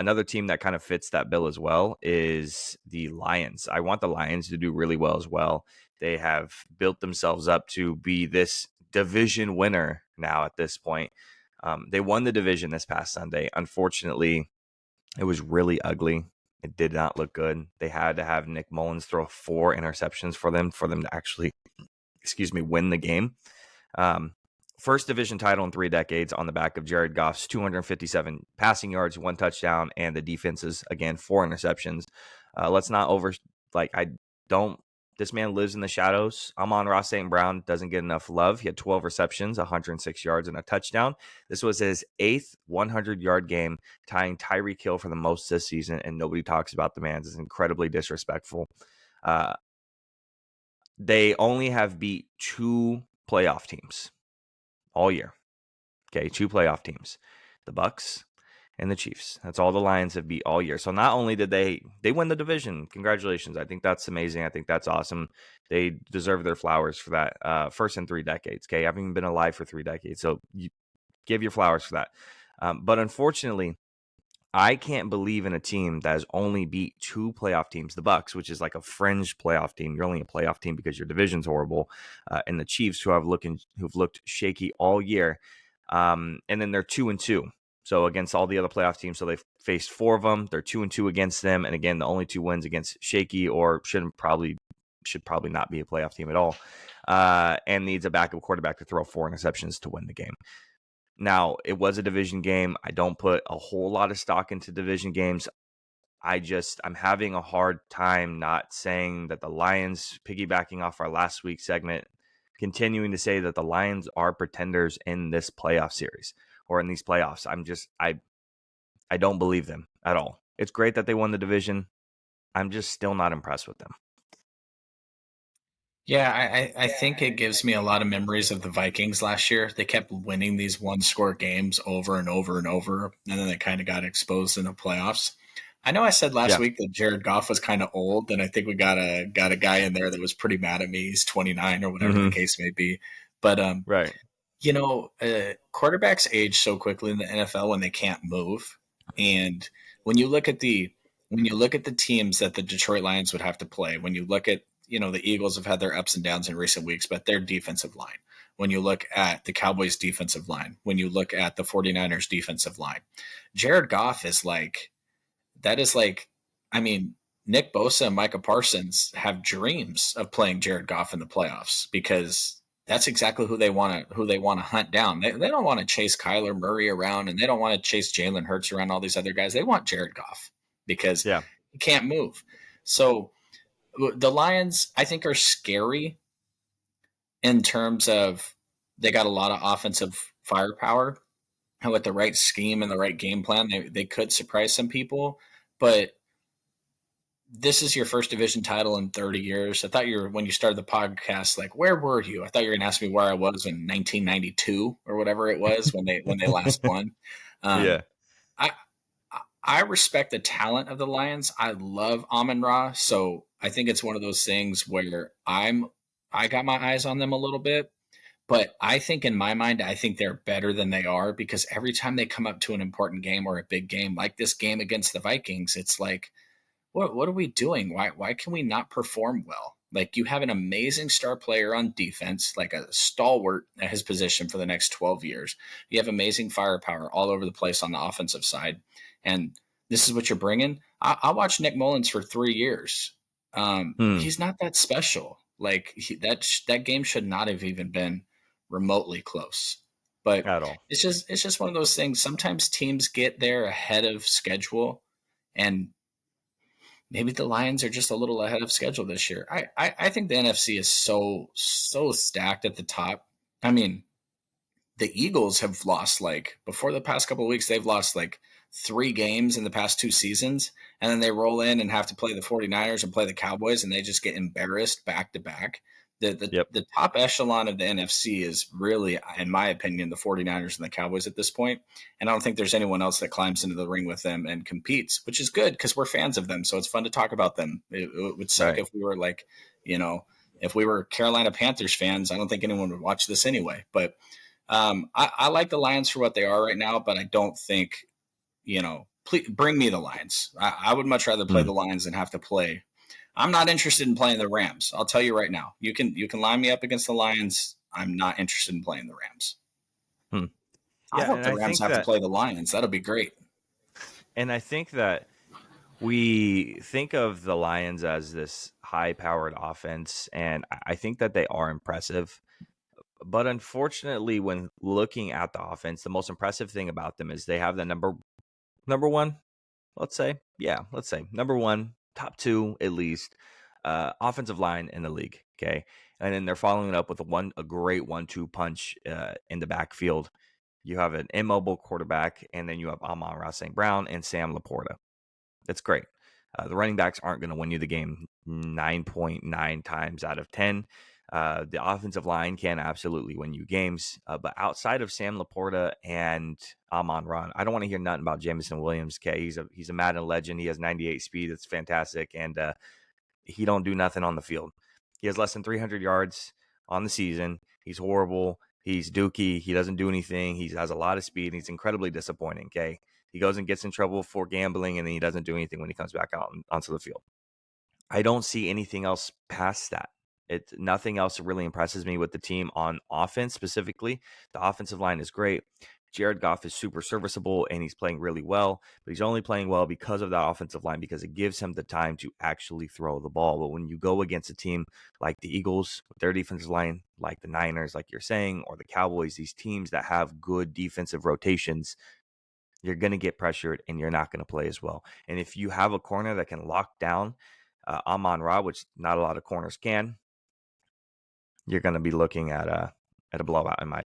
Another team that kind of fits that bill as well is the Lions. I want the Lions to do really well as well. They have built themselves up to be this division winner now at this point. They won the division this past Sunday. Unfortunately, it was really ugly. It did not look good. They had to have Nick Mullins throw 4 interceptions for them to actually, win the game. First division title in 3 decades on the back of Jared Goff's 257 passing yards, 1 touchdown, and the defense's, again, 4 interceptions. Let's not this man lives in the shadows. Amon-Ra St. Brown doesn't get enough love. He had 12 receptions, 106 yards, and a touchdown. This was his 8th 100-yard game, tying Tyreek Hill for the most this season, and nobody talks about the man. It's incredibly disrespectful. They only have beat 2 playoff teams all year. Okay, 2 playoff teams, the Bucks and the Chiefs. That's all the Lions have beat all year. So not only did they win the division, congratulations. I think that's amazing. I think that's awesome. They deserve their flowers for that. First in 3 decades. Okay, having been alive for 3 decades. So you give your flowers for that. But unfortunately, I can't believe in a team that has only beat 2 playoff teams, the Bucks, which is like a fringe playoff team. You're only a playoff team because your division's horrible, and the Chiefs, who've looked shaky all year, and then they're 2-2. So against all the other playoff teams, so they've faced 4 of them. They're 2-2 against them, and again, the only 2 wins against shaky or should probably not be a playoff team at all, and needs a backup quarterback to throw 4 interceptions to win the game. Now, it was a division game. I don't put a whole lot of stock into division games. I'm having a hard time not saying that the Lions, piggybacking off our last week's segment, continuing to say that the Lions are pretenders in this playoff series or in these playoffs. I don't believe them at all. It's great that they won the division. I'm just still not impressed with them. Yeah, I think it gives me a lot of memories of the Vikings last year. They kept winning these 1-score games over and over and over, and then they kind of got exposed in the playoffs. I know I said last week that Jared Goff was kind of old, and I think we got a guy in there that was pretty mad at me. He's 29 or whatever the case may be. But right. Quarterbacks age so quickly in the NFL when they can't move. And when you look at the teams that the Detroit Lions would have to play, when you look at the Eagles have had their ups and downs in recent weeks, but their defensive line, when you look at the Cowboys defensive line, when you look at the 49ers defensive line, Jared Goff is like, Nick Bosa and Micah Parsons have dreams of playing Jared Goff in the playoffs because that's exactly who they want to hunt down. They don't want to chase Kyler Murray around, and they don't want to chase Jalen Hurts around, all these other guys. They want Jared Goff because he can't move. So the Lions, I think, are scary in terms of they got a lot of offensive firepower, and with the right scheme and the right game plan, they could surprise some people. But this is your first division title in 30 years. I thought when you started the podcast, like, where were you? I thought you were going to ask me where I was in 1992 or whatever it was when they last won. I respect the talent of the Lions. I love Amon-Ra, so I think it's one of those things where I got my eyes on them a little bit, but I think in my mind, I think they're better than they are because every time they come up to an important game or a big game like this game against the Vikings, it's like, what are we doing? Why can we not perform well? Like, you have an amazing star player on defense, like a stalwart at his position for the next 12 years. You have amazing firepower all over the place on the offensive side. And this is what you're bringing. I watched Nick Mullins for 3 years. He's not that special. Like, that game should not have even been remotely close. But at all. It's just one of those things. Sometimes teams get there ahead of schedule, and maybe the Lions are just a little ahead of schedule this year. I think the NFC is so stacked at the top. I mean, the Eagles have lost, like, before the past couple of weeks, they've lost like 3 games in the past 2 seasons, and then they roll in and have to play the 49ers and play the Cowboys, and they just get embarrassed back to back. The top echelon of the NFC is really, in my opinion, the 49ers and the Cowboys at this point. And I don't think there's anyone else that climbs into the ring with them and competes, which is good because we're fans of them. So it's fun to talk about them. It would suck if we were like, if we were Carolina Panthers fans, I don't think anyone would watch this anyway. But I like the Lions for what they are right now, but I don't think, please bring me the Lions. I would much rather play Hmm. the Lions than have to play. I'm not interested in playing the Rams. I'll tell you right now. You can line me up against the Lions. I'm not interested in playing the Rams. Hmm. I Yeah, hope the Rams have to play the Lions. That'll be great. and I think that we think of the Lions as this high-powered offense, and I think that they are impressive. But unfortunately, when looking at the offense, the most impressive thing about them is they have the number one, let's say number one, top two at least, offensive line in the league. Okay, and then they're following it up with a great 1-2 punch in the backfield. You have an immobile quarterback, and then you have Amon-Ra St. Brown and Sam Laporta. That's great. The running backs aren't going to win you the game 9.9 times out of 10. The offensive line can absolutely win you games. But outside of Sam Laporta and Amon-Ra, I don't want to hear nothing about Jamison Williams. Okay, he's a Madden legend. He has 98 speed. That's fantastic. And he don't do nothing on the field. He has less than 300 yards on the season. He's horrible. He's dookie. He doesn't do anything. He has a lot of speed. And he's incredibly disappointing. Okay. He goes and gets in trouble for gambling, and then he doesn't do anything when he comes back out onto the field. I don't see anything else past that. Nothing else really impresses me with the team on offense specifically. The offensive line is great. Jared Goff is super serviceable, and he's playing really well, but he's only playing well because of that offensive line, because it gives him the time to actually throw the ball. But when you go against a team like the Eagles with their defensive line, like the Niners, like you're saying, or the Cowboys, these teams that have good defensive rotations, you're going to get pressured and you're not going to play as well. And if you have a corner that can lock down Amon-Ra, which not a lot of corners can, you're going to be looking at a blowout in my